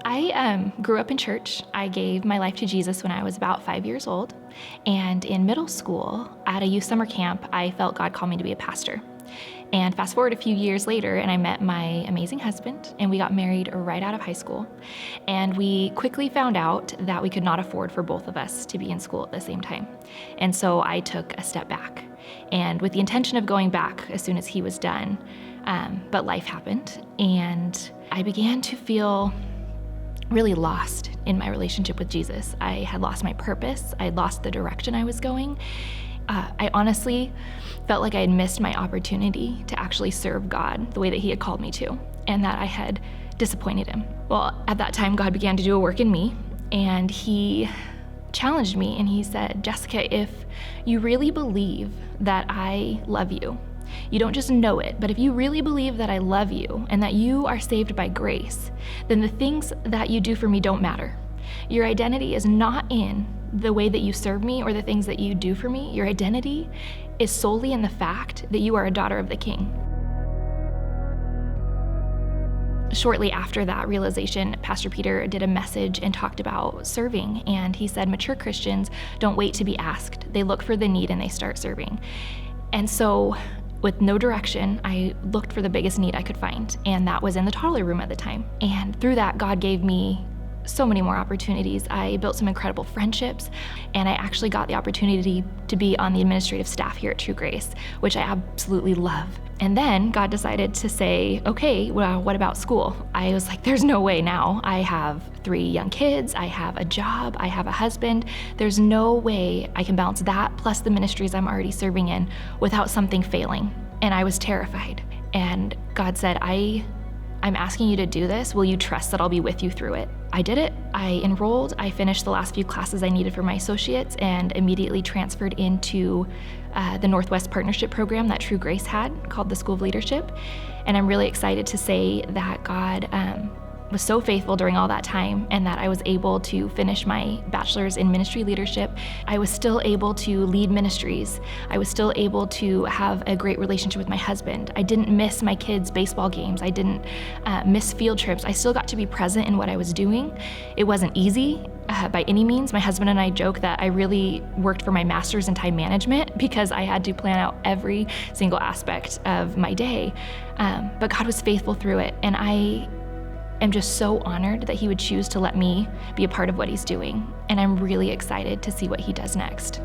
I grew up in church. I gave my life to Jesus when I was about 5 years old. And in middle school, at a youth summer camp, I felt God call me to be a pastor. And fast forward a few years later, and I met my amazing husband, and we got married right out of high school. And we quickly found out that we could not afford for both of us to be in school at the same time. And so I took a step back, and with the intention of going back as soon as he was done. But life happened, and I began to feel really lost in my relationship with Jesus. I had lost my purpose. I had lost the direction I was going. I honestly felt like I had missed my opportunity to actually serve God the way that he had called me to, and that I had disappointed him. Well, at that time, God began to do a work in me, and he challenged me, and he said, Jessica, if you really believe that I love you, you don't just know it, but if you really believe that I love you and that you are saved by grace, then the things that you do for me don't matter. Your identity is not in the way that you serve me or the things that you do for me. Your identity is solely in the fact that you are a daughter of the King. Shortly after that realization, Pastor Peter did a message and talked about serving. And he said, mature Christians don't wait to be asked. They look for the need and they start serving. And so with no direction, I looked for the biggest need I could find. And that was in the toddler room at the time. And through that, God gave me so many more opportunities. I built some incredible friendships, and I actually got the opportunity to be on the administrative staff here at True Grace, which I absolutely love. And then God decided to say, okay, well, what about school? I was like, there's no way now. I have 3 young kids, I have a job, I have a husband. There's no way I can balance that plus the ministries I'm already serving in without something failing. And I was terrified. And God said, I'm asking you to do this. Will you trust that I'll be with you through it? I did it. I enrolled. I finished the last few classes I needed for my associates and immediately transferred into the Northwest Partnership Program that True Grace had called the School of Leadership. And I'm really excited to say that God was so faithful during all that time, and that I was able to finish my bachelor's in ministry leadership. I was still able to lead ministries. I was still able to have a great relationship with my husband. I didn't miss my kids' baseball games. I didn't miss field trips. I still got to be present in what I was doing. It wasn't easy by any means. My husband and I joke that I really worked for my master's in time management because I had to plan out every single aspect of my day. But God was faithful through it, and I am just so honored that he would choose to let me be a part of what he's doing. And I'm really excited to see what he does next.